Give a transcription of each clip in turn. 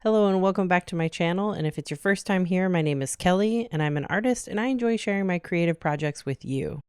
Hello and welcome back to my channel, and if it's your first time here, my name is Kelly and I'm an artist and I enjoy sharing my creative projects with you.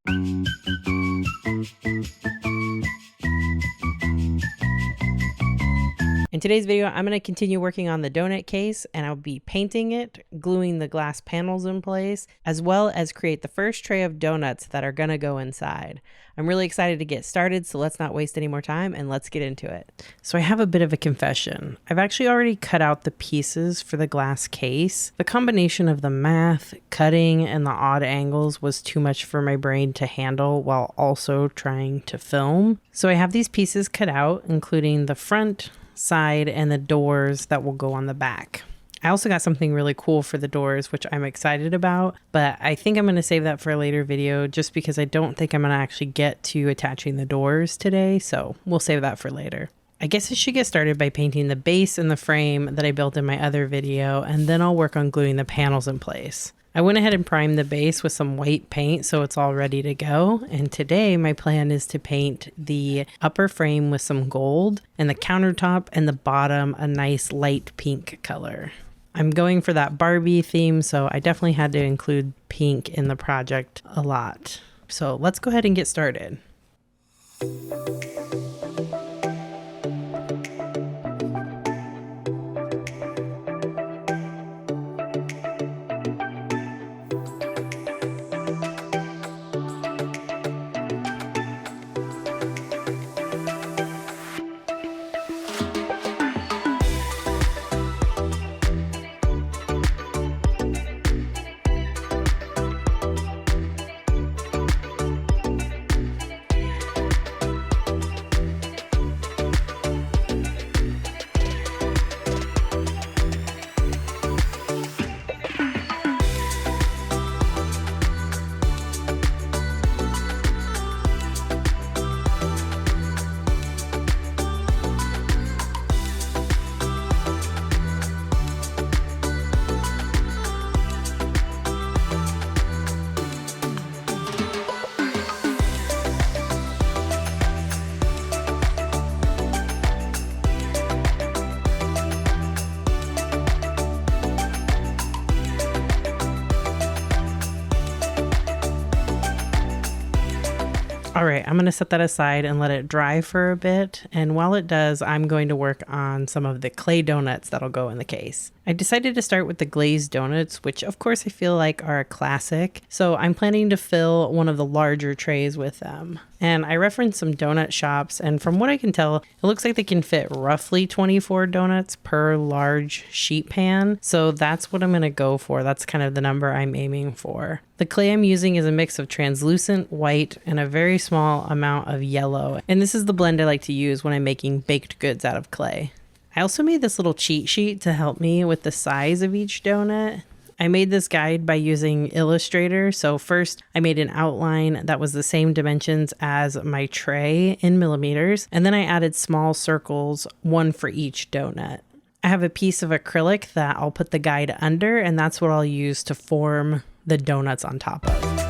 In today's video, I'm going to continue working on the donut case and I'll be painting it, gluing the glass panels in place, as well as create the first tray of donuts that are going to go inside. I'm really excited to get started, so let's not waste any more time and let's get into it. So I have a bit of a confession. I've actually already cut out the pieces for the glass case. The combination of the math, cutting, and the odd angles was too much for my brain to handle while also trying to film. So I have these pieces cut out, including the front, side, and the doors that will go on the back. I also got something really cool for the doors, which I'm excited about, but I think I'm going to save that for a later video just because I don't think I'm going to actually get to attaching the doors today, so we'll save that for later. I guess I should get started by painting the base and the frame that I built in my other video, and then I'll work on gluing the panels in place. I went ahead and primed the base with some white paint so it's all ready to go, and today my plan is to paint the upper frame with some gold and the countertop and the bottom a nice light pink color. I'm going for that Barbie theme, so I definitely had to include pink in the project a lot. So let's go ahead and get started. All right, I'm going to set that aside and let it dry for a bit. And while it does, I'm going to work on some of the clay donuts that'll go in the case. I decided to start with the glazed donuts, which of course I feel like are a classic. So I'm planning to fill one of the larger trays with them. And I referenced some donut shops, and from what I can tell, it looks like they can fit roughly 24 donuts per large sheet pan. So that's what I'm going to go for. That's kind of the number I'm aiming for. The clay I'm using is a mix of translucent white and a very small amount of yellow. And this is the blend I like to use when I'm making baked goods out of clay. I also made this little cheat sheet to help me with the size of each donut. I made this guide by using Illustrator. So first I made an outline that was the same dimensions as my tray in millimeters. And then I added small circles, one for each donut. I have a piece of acrylic that I'll put the guide under, and that's what I'll use to form the donuts on top of.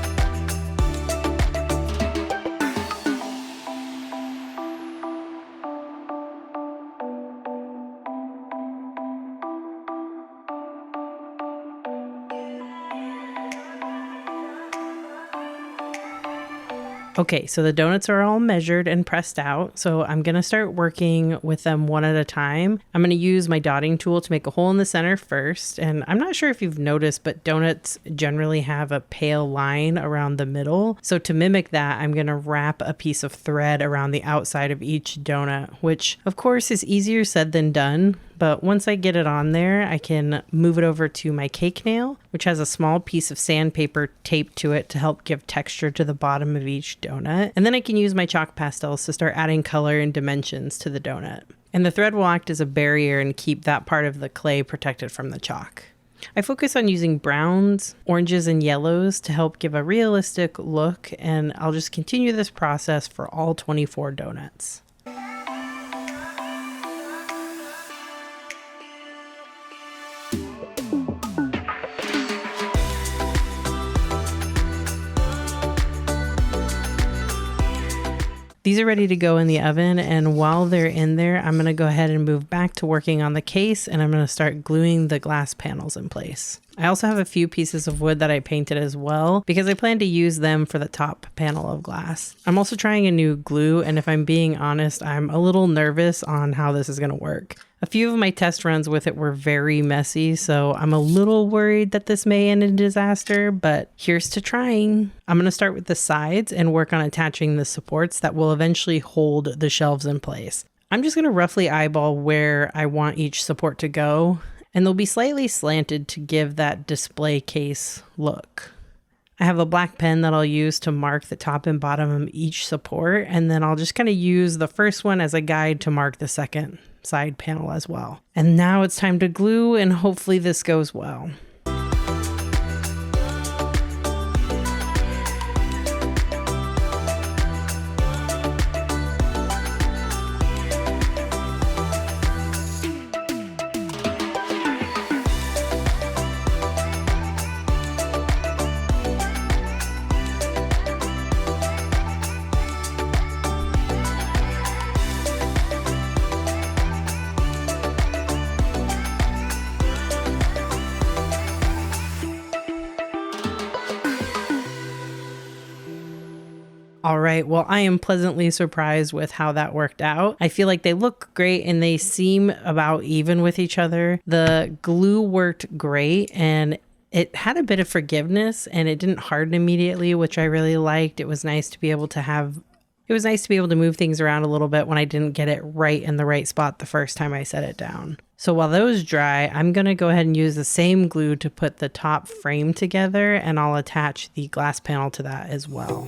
Okay, so the donuts are all measured and pressed out, so I'm going to start working with them one at a time. I'm going to use my dotting tool to make a hole in the center first, and I'm not sure if you've noticed, but donuts generally have a pale line around the middle. So to mimic that, I'm going to wrap a piece of thread around the outside of each donut, which of course is easier said than done. But once I get it on there, I can move it over to my cake nail, which has a small piece of sandpaper taped to it to help give texture to the bottom of each donut. And then I can use my chalk pastels to start adding color and dimensions to the donut. And the thread will act as a barrier and keep that part of the clay protected from the chalk. I focus on using browns, oranges, and yellows to help give a realistic look, and I'll just continue this process for all 24 donuts. These are ready to go in the oven, and while they're in there, I'm going to go ahead and move back to working on the case, and I'm going to start gluing the glass panels in place. I also have a few pieces of wood that I painted as well because I plan to use them for the top panel of glass. I'm also trying a new glue, and if I'm being honest, I'm a little nervous on how this is going to work. A few of my test runs with it were very messy, so I'm a little worried that this may end in disaster, but here's to trying. I'm going to start with the sides and work on attaching the supports that will eventually hold the shelves in place. I'm just going to roughly eyeball where I want each support to go, and they'll be slightly slanted to give that display case look. I have a black pen that I'll use to mark the top and bottom of each support, and then I'll just kind of use the first one as a guide to mark the second side panel as well. And now it's time to glue, and hopefully this goes well. All right, well, I am pleasantly surprised with how that worked out. I feel like they look great and they seem about even with each other. The glue worked great and it had a bit of forgiveness and it didn't harden immediately, which I really liked. It was nice to be able to move things around a little bit when I didn't get it right in the right spot the first time I set it down. So while those dry, I'm going to go ahead and use the same glue to put the top frame together, and I'll attach the glass panel to that as well.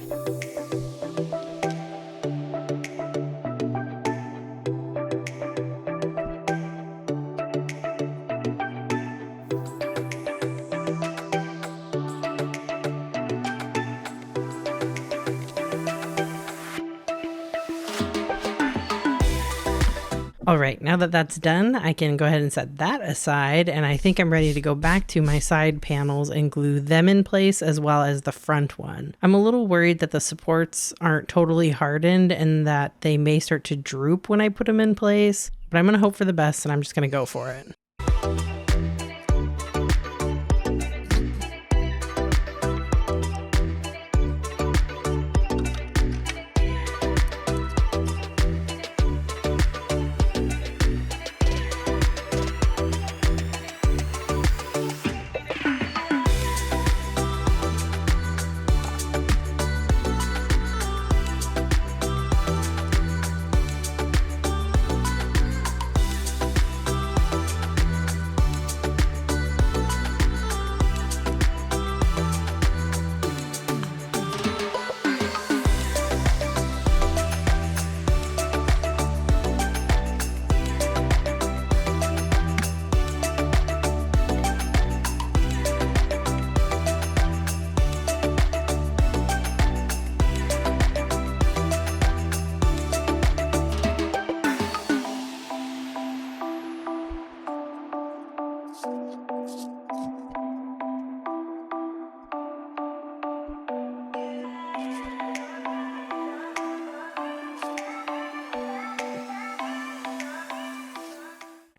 All right, now that that's done, I can go ahead and set that aside, and I think I'm ready to go back to my side panels and glue them in place as well as the front one. I'm a little worried that the supports aren't totally hardened and that they may start to droop when I put them in place, but I'm going to hope for the best and I'm just going to go for it.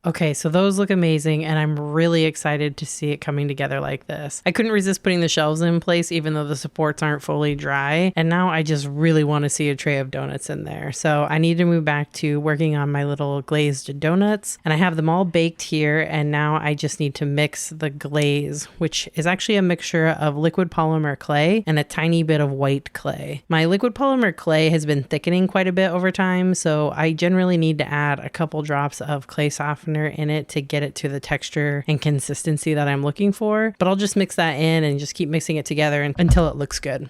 Okay, so those look amazing, and I'm really excited to see it coming together like this. I couldn't resist putting the shelves in place even though the supports aren't fully dry, and now I just really want to see a tray of donuts in there. So I need to move back to working on my little glazed donuts, and I have them all baked here, and now I just need to mix the glaze, which is actually a mixture of liquid polymer clay and a tiny bit of white clay. My liquid polymer clay has been thickening quite a bit over time, so I generally need to add a couple drops of clay softener in it to get it to the texture and consistency that I'm looking for. But I'll just mix that in and just keep mixing it together until it looks good.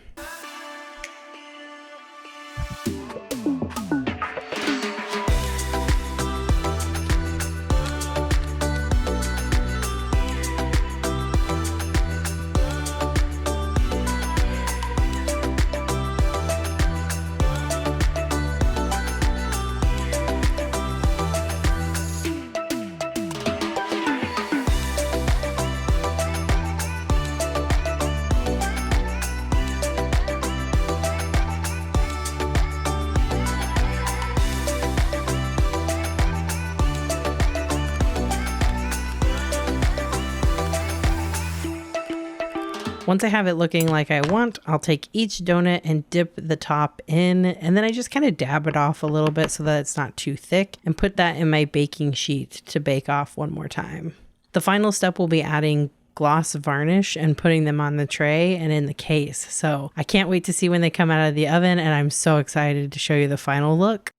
Once I have it looking like I want, I'll take each donut and dip the top in, and then I just kind of dab it off a little bit so that it's not too thick, and put that in my baking sheet to bake off one more time. The final step will be adding gloss varnish and putting them on the tray and in the case. So I can't wait to see when they come out of the oven, and I'm so excited to show you the final look.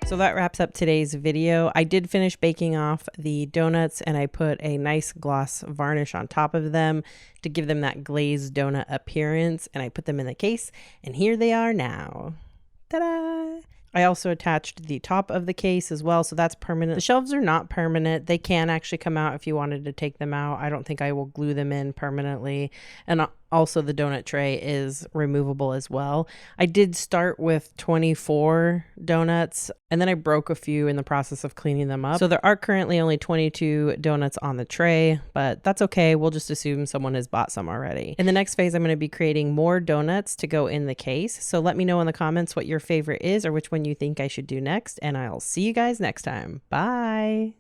So that wraps up today's video. I did finish baking off the donuts, and I put a nice gloss varnish on top of them to give them that glazed donut appearance, and I put them in the case, and here they are now. Ta-da! I also attached the top of the case as well, so that's permanent. The shelves are not permanent. They can actually come out if you wanted to take them out. I don't think I will glue them in permanently. And also the donut tray is removable as well. I did start with 24 donuts, and then I broke a few in the process of cleaning them up. So there are currently only 22 donuts on the tray, but that's okay. We'll just assume someone has bought some already. In the next phase, I'm going to be creating more donuts to go in the case. So let me know in the comments what your favorite is or which one you think I should do next, and I'll see you guys next time. Bye.